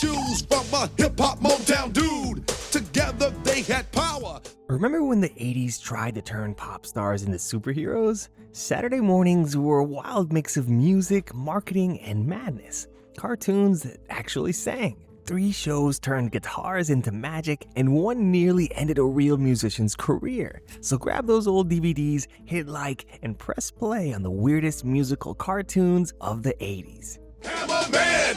shoes from a hip-hop Motown dude. Together they had power. Remember when the 80s tried to turn pop stars into superheroes? Saturday mornings were a wild mix of music, marketing, and madness. Cartoons that actually sang. 3 shows turned guitars into magic, and one nearly ended a real musician's career. So grab those old DVDs, hit like, and press play on the weirdest musical cartoons of the 80s. Hammerman,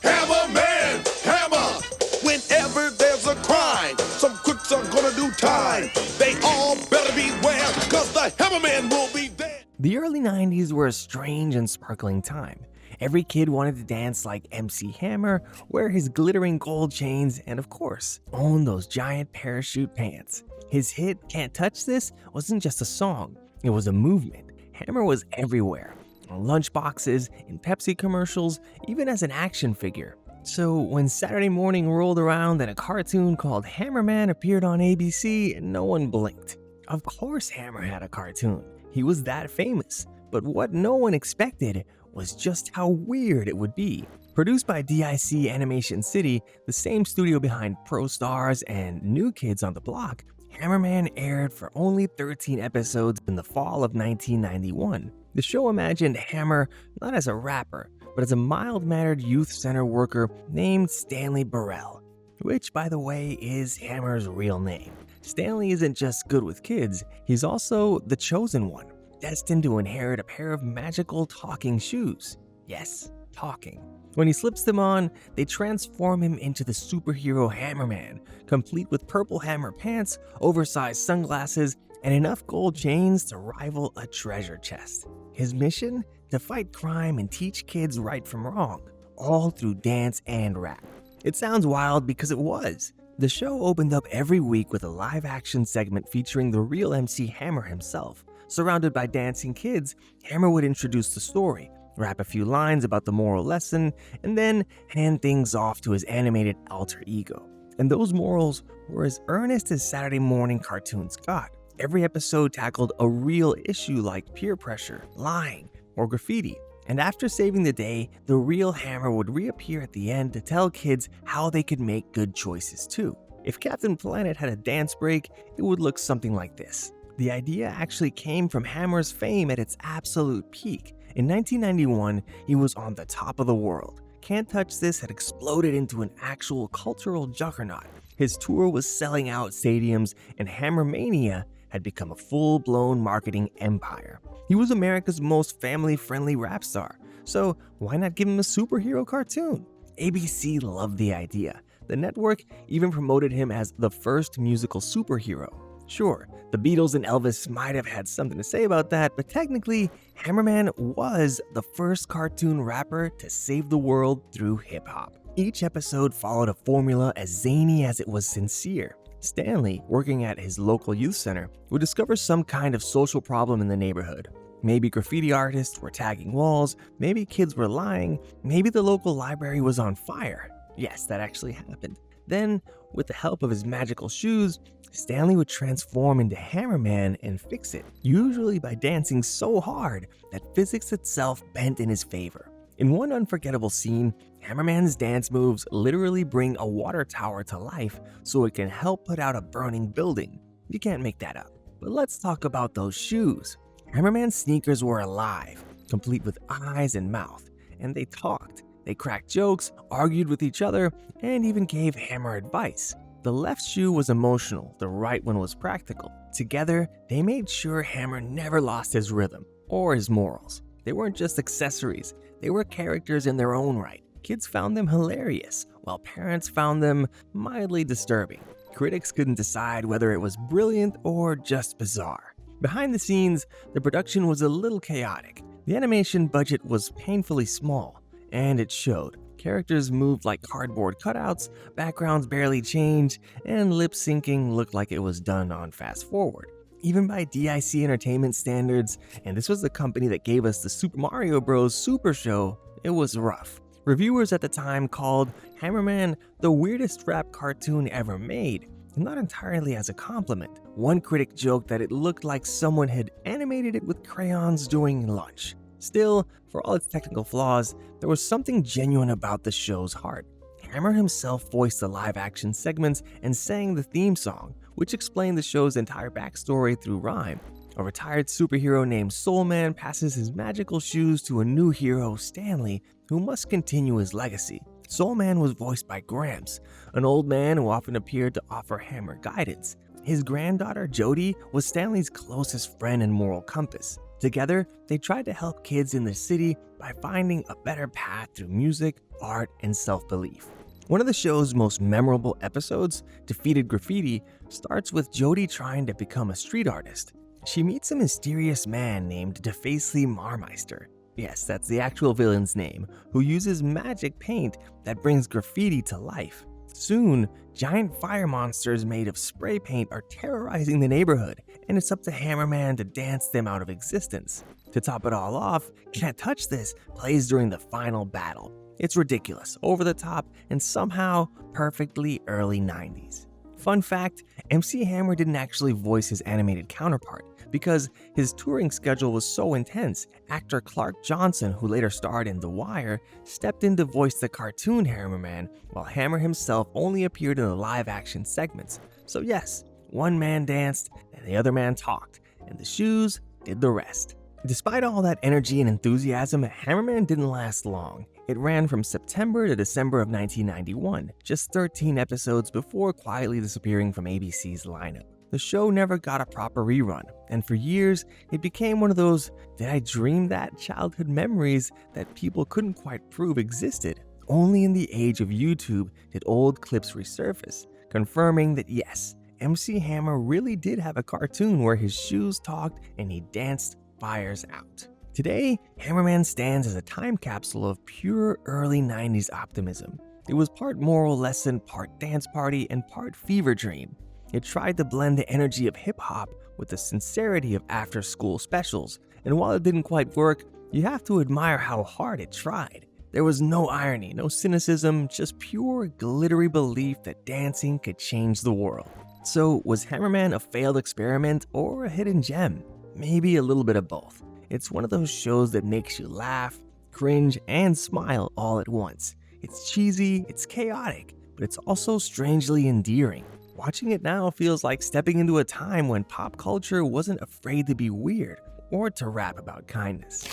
Hammerman, Hammer. Whenever there's a crime, some crooks are gonna do time. They all better beware, cause the Hammerman will be there. The early 90s were a strange and sparkling time. Every kid wanted to dance like MC Hammer, wear his glittering gold chains, and of course, own those giant parachute pants. His hit, Can't Touch This, wasn't just a song, it was a movement. Hammer was everywhere, on lunchboxes, in Pepsi commercials, even as an action figure. So when Saturday morning rolled around and a cartoon called Hammerman appeared on ABC, no one blinked. Of course Hammer had a cartoon, he was that famous. But what no one expected was just how weird it would be. Produced by DIC Animation City, the same studio behind Pro Stars and New Kids on the Block, Hammerman aired for only 13 episodes in the fall of 1991. The show imagined Hammer not as a rapper, but as a mild-mannered youth center worker named Stanley Burrell, which, by the way, is Hammer's real name. Stanley isn't just good with kids, he's also the chosen one, destined to inherit a pair of magical talking shoes. Yes, talking. When he slips them on, they transform him into the superhero Hammerman, complete with purple hammer pants, oversized sunglasses, and enough gold chains to rival a treasure chest. His mission? To fight crime and teach kids right from wrong, all through dance and rap. It sounds wild because it was. The show opened up every week with a live-action segment featuring the real MC Hammer himself. Surrounded by dancing kids, Hammer would introduce the story, rap a few lines about the moral lesson, and then hand things off to his animated alter ego. And those morals were as earnest as Saturday morning cartoons got. Every episode tackled a real issue like peer pressure, lying, or graffiti. And after saving the day, the real Hammer would reappear at the end to tell kids how they could make good choices too. If Captain Planet had a dance break, it would look something like this. The idea actually came from Hammer's fame at its absolute peak. In 1991, he was on the top of the world. Can't Touch This had exploded into an actual cultural juggernaut. His tour was selling out stadiums, and Hammermania had become a full-blown marketing empire. He was America's most family-friendly rap star, so why not give him a superhero cartoon? ABC loved the idea. The network even promoted him as the first musical superhero. Sure, the Beatles and Elvis might have had something to say about that, but technically, Hammerman was the first cartoon rapper to save the world through hip-hop. Each episode followed a formula as zany as it was sincere. Stanley, working at his local youth center, would discover some kind of social problem in the neighborhood. Maybe graffiti artists were tagging walls, maybe kids were lying, maybe the local library was on fire. Yes, that actually happened. Then, with the help of his magical shoes, Stanley would transform into Hammerman and fix it, usually by dancing so hard that physics itself bent in his favor. In one unforgettable scene, Hammerman's dance moves literally bring a water tower to life so it can help put out a burning building. You can't make that up. But let's talk about those shoes. Hammerman's sneakers were alive, complete with eyes and mouth, and they talked. They cracked jokes, argued with each other, and even gave Hammer advice. The left shoe was emotional, the right one was practical. Together, they made sure Hammer never lost his rhythm or his morals. They weren't just accessories, they were characters in their own right. Kids found them hilarious, while parents found them mildly disturbing. Critics couldn't decide whether it was brilliant or just bizarre. Behind the scenes, the production was a little chaotic. The animation budget was painfully small, and it showed. Characters moved like cardboard cutouts, backgrounds barely changed, and lip syncing looked like it was done on fast forward. Even by DIC Entertainment standards, and this was the company that gave us the Super Mario Bros. Super Show, it was rough. Reviewers at the time called Hammerman the weirdest rap cartoon ever made, and not entirely as a compliment. One critic joked that it looked like someone had animated it with crayons during lunch. Still, for all its technical flaws, there was something genuine about the show's heart. Hammer himself voiced the live-action segments and sang the theme song, which explained the show's entire backstory through rhyme. A retired superhero named Soul Man passes his magical shoes to a new hero, Stanley, who must continue his legacy. Soul Man was voiced by Gramps, an old man who often appeared to offer Hammer guidance. His granddaughter, Jody, was Stanley's closest friend and moral compass. Together, they tried to help kids in the city by finding a better path through music, art, and self-belief. One of the show's most memorable episodes, Defeated Graffiti, starts with Jody trying to become a street artist. She meets a mysterious man named Defacely Marmeister. Yes, that's the actual villain's name, who uses magic paint that brings graffiti to life. Soon, giant fire monsters made of spray paint are terrorizing the neighborhood, and it's up to Hammerman to dance them out of existence. To top it all off, Can't Touch This plays during the final battle. It's ridiculous, over the top, and somehow perfectly early 90s. Fun fact, MC Hammer didn't actually voice his animated counterpart. Because his touring schedule was so intense, actor Clark Johnson, who later starred in The Wire, stepped in to voice the cartoon Hammerman, while Hammer himself only appeared in the live-action segments. So yes, one man danced, and the other man talked, and the shoes did the rest. Despite all that energy and enthusiasm, Hammerman didn't last long. It ran from September to December of 1991, just 13 episodes before quietly disappearing from ABC's lineup. The show never got a proper rerun, and for years, it became one of those "did I dream that" childhood memories that people couldn't quite prove existed. Only in the age of YouTube did old clips resurface, confirming that yes, MC Hammer really did have a cartoon where his shoes talked and he danced fires out. Today, Hammerman stands as a time capsule of pure early 90s optimism. It was part moral lesson, part dance party, and part fever dream. It tried to blend the energy of hip-hop with the sincerity of after-school specials, and while it didn't quite work, you have to admire how hard it tried. There was no irony, no cynicism, just pure, glittery belief that dancing could change the world. So, was Hammerman a failed experiment or a hidden gem? Maybe a little bit of both. It's one of those shows that makes you laugh, cringe, and smile all at once. It's cheesy, it's chaotic, but it's also strangely endearing. Watching it now feels like stepping into a time when pop culture wasn't afraid to be weird or to rap about kindness.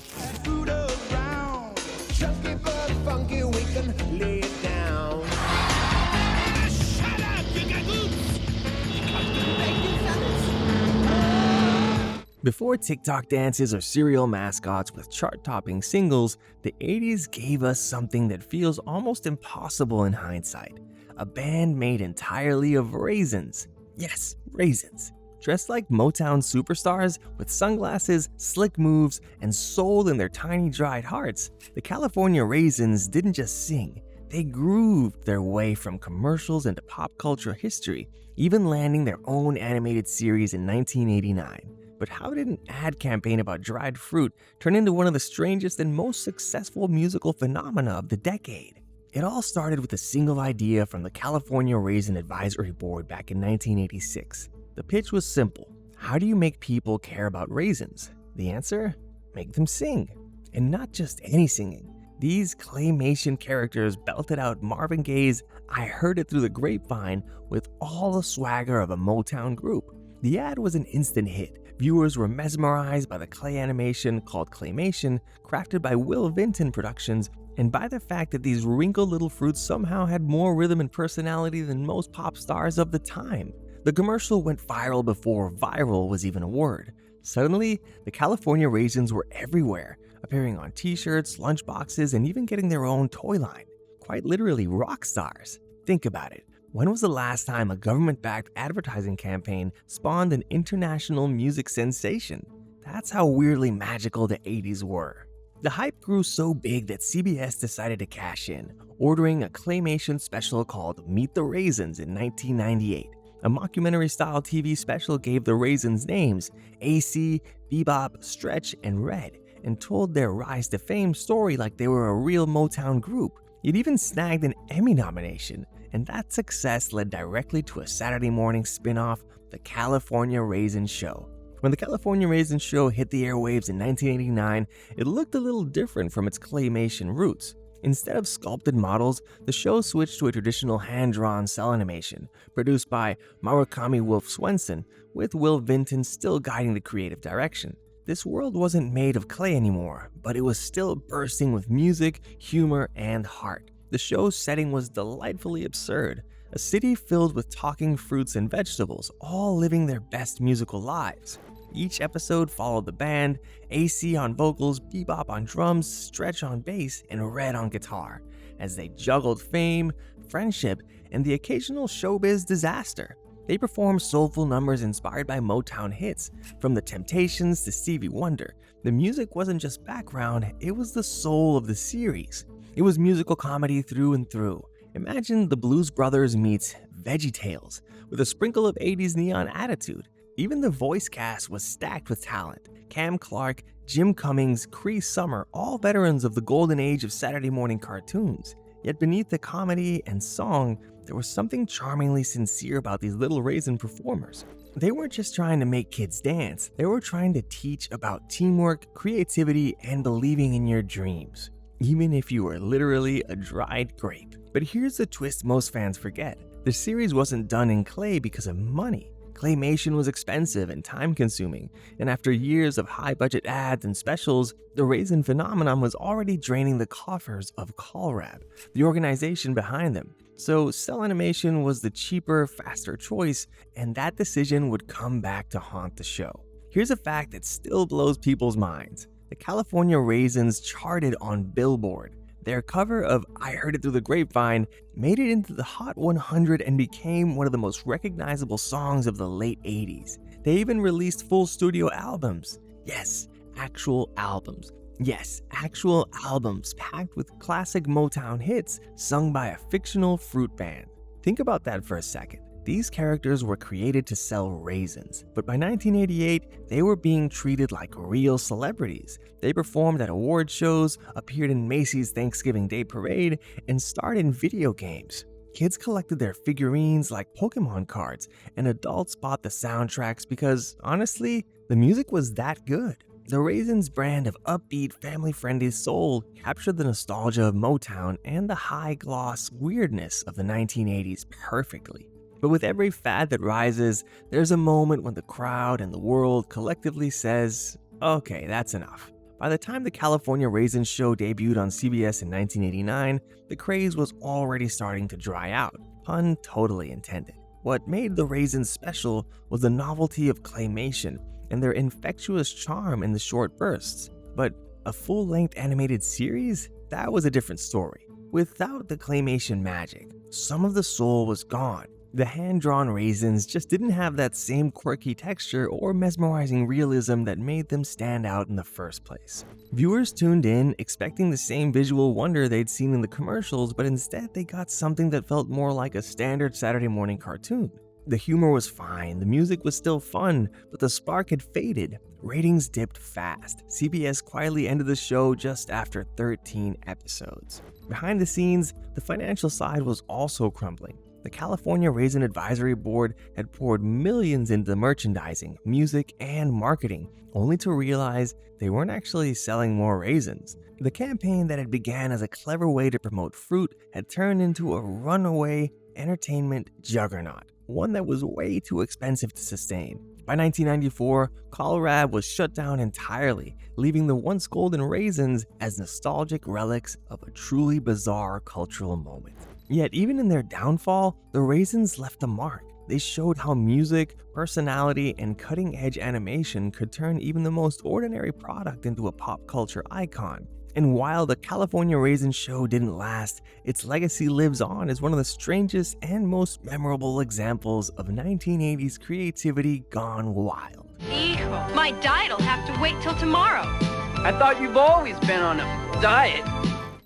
Before TikTok dances or cereal mascots with chart-topping singles, the 80s gave us something that feels almost impossible in hindsight. A band made entirely of raisins. Yes, raisins. Dressed like Motown superstars with sunglasses, slick moves, and soul in their tiny dried hearts, the California Raisins didn't just sing. They grooved their way from commercials into pop culture history, even landing their own animated series in 1989. But how did an ad campaign about dried fruit turn into one of the strangest and most successful musical phenomena of the decade? It all started with a single idea from the California Raisin Advisory Board back in 1986. The pitch was simple. How do you make people care about raisins? The answer? Make them sing. And not just any singing. These claymation characters belted out Marvin Gaye's "I Heard It Through the Grapevine" with all the swagger of a Motown group. The ad was an instant hit. Viewers were mesmerized by the clay animation called claymation, crafted by Will Vinton Productions, and by the fact that these wrinkled little fruits somehow had more rhythm and personality than most pop stars of the time. The commercial went viral before viral was even a word. Suddenly, the California Raisins were everywhere, appearing on t-shirts, lunchboxes, and even getting their own toy line. Quite literally rock stars. Think about it. When was the last time a government-backed advertising campaign spawned an international music sensation? That's how weirdly magical the 80s were. The hype grew so big that CBS decided to cash in, ordering a claymation special called Meet the Raisins in 1998. A mockumentary-style TV special gave the Raisins names, AC, Bebop, Stretch, and Red, and told their rise to fame story like they were a real Motown group. It even snagged an Emmy nomination, and that success led directly to a Saturday morning spin-off, The California Raisin Show. When The California Raisin Show hit the airwaves in 1989, it looked a little different from its claymation roots. Instead of sculpted models, the show switched to a traditional hand-drawn cell animation, produced by Murakami Wolf Swenson, with Will Vinton still guiding the creative direction. This world wasn't made of clay anymore, but it was still bursting with music, humor, and heart. The show's setting was delightfully absurd. A city filled with talking fruits and vegetables, all living their best musical lives. Each episode followed the band, AC on vocals, Bebop on drums, Stretch on bass, and Red on guitar, as they juggled fame, friendship, and the occasional showbiz disaster. They performed soulful numbers inspired by Motown hits, from The Temptations to Stevie Wonder. The music wasn't just background, it was the soul of the series. It was musical comedy through and through. Imagine the Blues Brothers meets VeggieTales, with a sprinkle of 80s neon attitude. Even the voice cast was stacked with talent. Cam Clark, Jim Cummings, Cree Summer, all veterans of the golden age of Saturday morning cartoons. Yet beneath the comedy and song, there was something charmingly sincere about these little raisin performers. They weren't just trying to make kids dance, they were trying to teach about teamwork, creativity, and believing in your dreams, even if you were literally a dried grape. But here's the twist most fans forget. The series wasn't done in clay because of money. Claymation was expensive and time-consuming, and after years of high-budget ads and specials, the raisin phenomenon was already draining the coffers of CalRab, the organization behind them. So cell animation was the cheaper, faster choice, and that decision would come back to haunt the show. Here's a fact that still blows people's minds. The California Raisins charted on Billboard. Their cover of I Heard It Through the Grapevine made it into the Hot 100 and became one of the most recognizable songs of the late 80s. They even released full studio albums. Yes, actual albums. Yes, actual albums packed with classic Motown hits sung by a fictional fruit band. Think about that for a second. These characters were created to sell raisins, but by 1988, they were being treated like real celebrities. They performed at award shows, appeared in Macy's Thanksgiving Day Parade, and starred in video games. Kids collected their figurines like Pokemon cards, and adults bought the soundtracks because, honestly, the music was that good. The Raisins brand of upbeat, family-friendly soul captured the nostalgia of Motown and the high-gloss weirdness of the 1980s perfectly. But with every fad that rises, there's a moment when the crowd and the world collectively says, okay, that's enough. By the time the California Raisin Show debuted on CBS in 1989, the craze was already starting to dry out, pun totally intended. What made the Raisins special was the novelty of claymation and their infectious charm in the short bursts. But a full-length animated series? That was a different story. Without the claymation magic, some of the soul was gone. The hand-drawn raisins just didn't have that same quirky texture or mesmerizing realism that made them stand out in the first place. Viewers tuned in expecting the same visual wonder they'd seen in the commercials, but instead they got something that felt more like a standard Saturday morning cartoon. The humor was fine, the music was still fun, but the spark had faded. Ratings dipped fast. CBS quietly ended the show just after 13 episodes. Behind the scenes, the financial side was also crumbling. The California Raisin Advisory Board had poured millions into merchandising, music, and marketing, only to realize they weren't actually selling more raisins. The campaign that had began as a clever way to promote fruit had turned into a runaway entertainment juggernaut, one that was way too expensive to sustain. By 1994, CalRab was shut down entirely, leaving the once golden raisins as nostalgic relics of a truly bizarre cultural moment. Yet even in their downfall, the Raisins left a mark. They showed how music, personality, and cutting-edge animation could turn even the most ordinary product into a pop culture icon. And while the California Raisin Show didn't last, its legacy lives on as one of the strangest and most memorable examples of 1980s creativity gone wild. Hijo, my diet'll have to wait till tomorrow. I thought you've always been on a diet.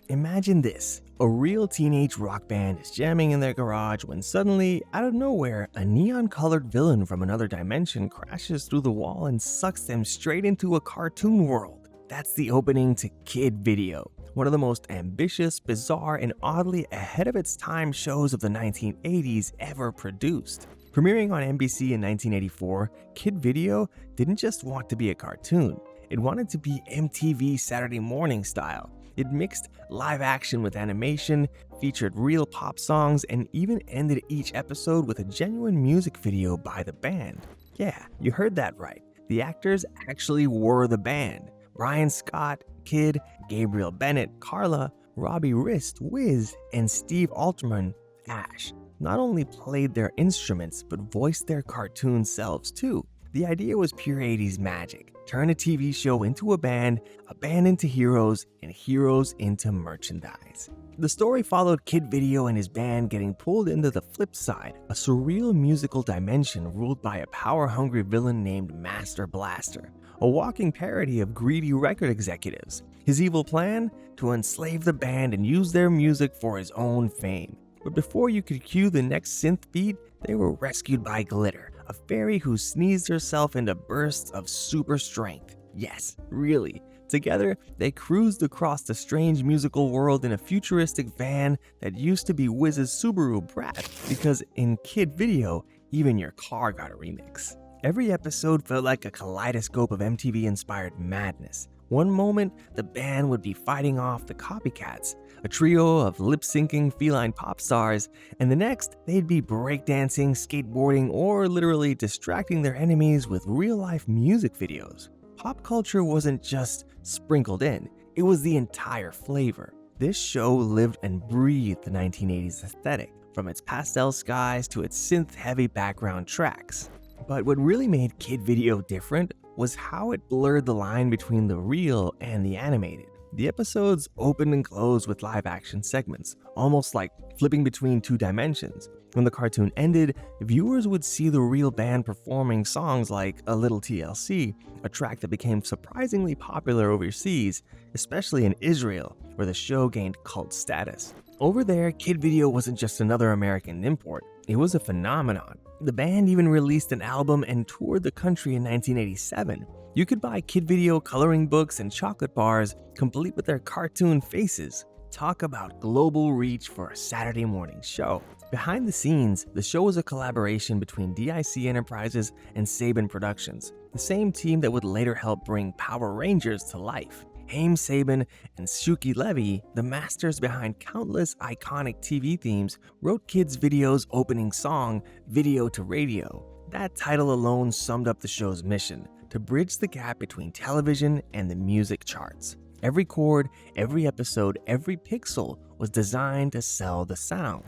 Imagine this. A real teenage rock band is jamming in their garage when suddenly, out of nowhere, a neon-colored villain from another dimension crashes through the wall and sucks them straight into a cartoon world. That's the opening to Kid Video, one of the most ambitious, bizarre, and oddly ahead of its time shows of the 1980s ever produced. Premiering on NBC in 1984, Kid Video didn't just want to be a cartoon. It wanted to be MTV Saturday morning style. It mixed live action with animation, featured real pop songs, and even ended each episode with a genuine music video by the band. Yeah, you heard that right. The actors actually were the band. Brian Scott, Kid, Gabriel Bennett, Carla, Robbie Rist, Wiz, and Steve Alterman, Ash, not only played their instruments, but voiced their cartoon selves too. The idea was pure 80s magic. Turn a TV show into a band into heroes, and heroes into merchandise. The story followed Kid Video and his band getting pulled into the flip side, a surreal musical dimension ruled by a power-hungry villain named Master Blaster, a walking parody of greedy record executives. His evil plan? To enslave the band and use their music for his own fame. But before you could cue the next synth beat, they were rescued by Glitter, a fairy who sneezed herself into bursts of super strength. Yes, really. Together, they cruised across the strange musical world in a futuristic van that used to be Wiz's Subaru Brat, because in Kid Video, even your car got a remix. Every episode felt like a kaleidoscope of MTV-inspired madness. One moment, the band would be fighting off the copycats, a trio of lip-syncing feline pop stars, and the next, they'd be breakdancing, skateboarding, or literally distracting their enemies with real-life music videos. Pop culture wasn't just sprinkled in, it was the entire flavor. This show lived and breathed the 1980s aesthetic, from its pastel skies to its synth-heavy background tracks. But what really made Kid Video different was how it blurred the line between the real and the animated. The episodes opened and closed with live-action segments, almost like flipping between two dimensions. When the cartoon ended, viewers would see the real band performing songs like A Little TLC, a track that became surprisingly popular overseas, especially in Israel, where the show gained cult status. Over there, Kid Video wasn't just another American import, it was a phenomenon. The band even released an album and toured the country in 1987. You could buy Kid Video coloring books and chocolate bars, complete with their cartoon faces. Talk about global reach for a Saturday morning show. Behind the scenes, the show was a collaboration between DIC Enterprises and Saban Productions, the same team that would later help bring Power Rangers to life. Haim Saban and Shuki Levy, the masters behind countless iconic TV themes, wrote Kids Video's opening song, Video to Radio. That title alone summed up the show's mission, to bridge the gap between television and the music charts. Every chord, every episode, every pixel was designed to sell the sound.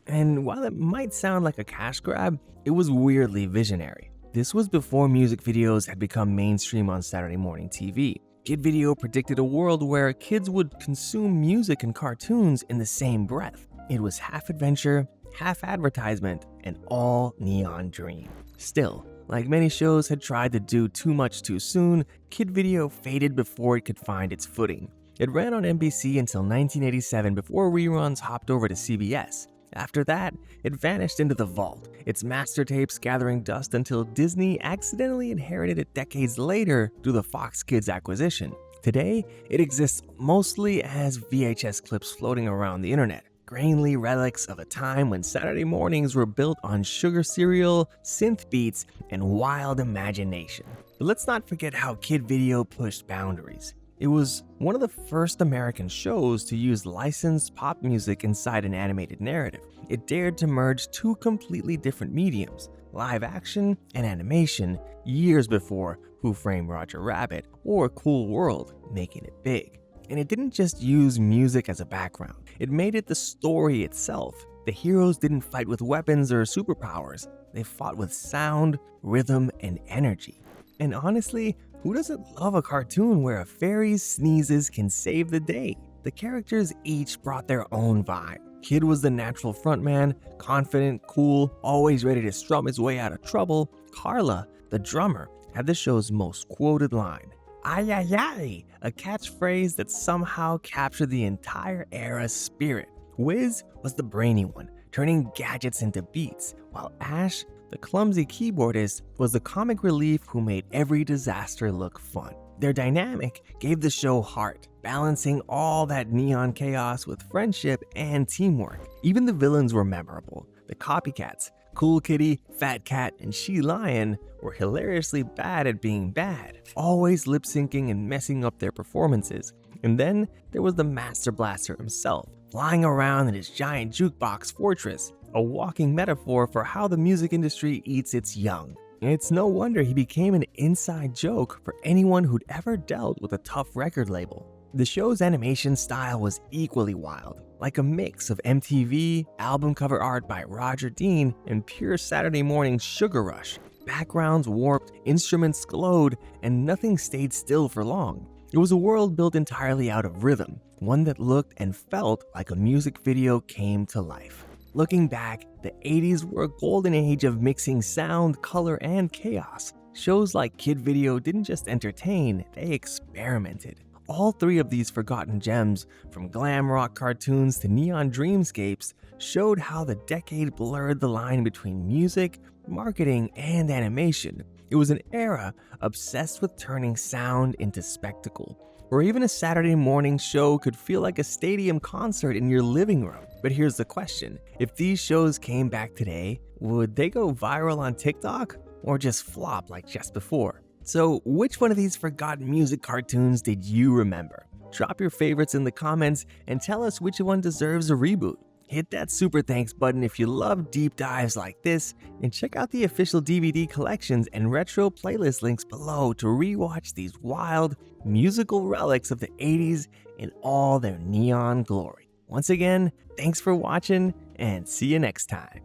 And while it might sound like a cash grab, it was weirdly visionary. This was before music videos had become mainstream on Saturday morning TV. Kid Video predicted a world where kids would consume music and cartoons in the same breath. It was half adventure, half advertisement, and all neon dream. Still, like many shows had tried to do too much too soon, Kid Video faded before it could find its footing. It ran on NBC until 1987 before reruns hopped over to CBS. After that, it vanished into the vault, its master tapes gathering dust until Disney accidentally inherited it decades later through the Fox Kids acquisition. Today, it exists mostly as VHS clips floating around the internet, grainy relics of a time when Saturday mornings were built on sugar cereal, synth beats, and wild imagination. But let's not forget how Kid Video pushed boundaries. It was one of the first American shows to use licensed pop music inside an animated narrative. It dared to merge two completely different mediums, live action and animation, years before Who Framed Roger Rabbit or Cool World, making it big. And it didn't just use music as a background, it made it the story itself. The heroes didn't fight with weapons or superpowers, they fought with sound, rhythm, and energy. And honestly, who doesn't love a cartoon where a fairy's sneezes can save the day? The characters each brought their own vibe. Kid was the natural frontman, confident, cool, always ready to strum his way out of trouble. Carla, the drummer, had the show's most quoted line, "Ay ay ay," a catchphrase that somehow captured the entire era's spirit. Wiz was the brainy one, turning gadgets into beats, while Ash, the clumsy keyboardist, was the comic relief who made every disaster look fun. Their dynamic gave the show heart, balancing all that neon chaos with friendship and teamwork. Even the villains were memorable. The copycats, Cool Kitty, Fat Cat, and She Lion, were hilariously bad at being bad, always lip-syncing and messing up their performances. And then there was the Master Blaster himself, flying around in his giant jukebox fortress, a walking metaphor for how the music industry eats its young. It's no wonder he became an inside joke for anyone who'd ever dealt with a tough record label. The show's animation style was equally wild, like a mix of MTV, album cover art by Roger Dean, and pure Saturday morning sugar rush. Backgrounds warped, instruments glowed, and nothing stayed still for long. It was a world built entirely out of rhythm, one that looked and felt like a music video came to life. Looking back, the 80s were a golden age of mixing sound, color, and chaos. Shows like Kid Video didn't just entertain, they experimented. All three of these forgotten gems, from glam rock cartoons to neon dreamscapes, showed how the decade blurred the line between music, marketing, and animation. It was an era obsessed with turning sound into spectacle, where even a Saturday morning show could feel like a stadium concert in your living room. But here's the question: if these shows came back today, would they go viral on TikTok or just flop like just before? So which one of these forgotten music cartoons did you remember? Drop your favorites in the comments and tell us which one deserves a reboot. Hit that super thanks button if you love deep dives like this, and check out the official DVD collections and retro playlist links below to rewatch these wild, musical relics of the 80s in all their neon glory. Once again, thanks for watching, and see you next time.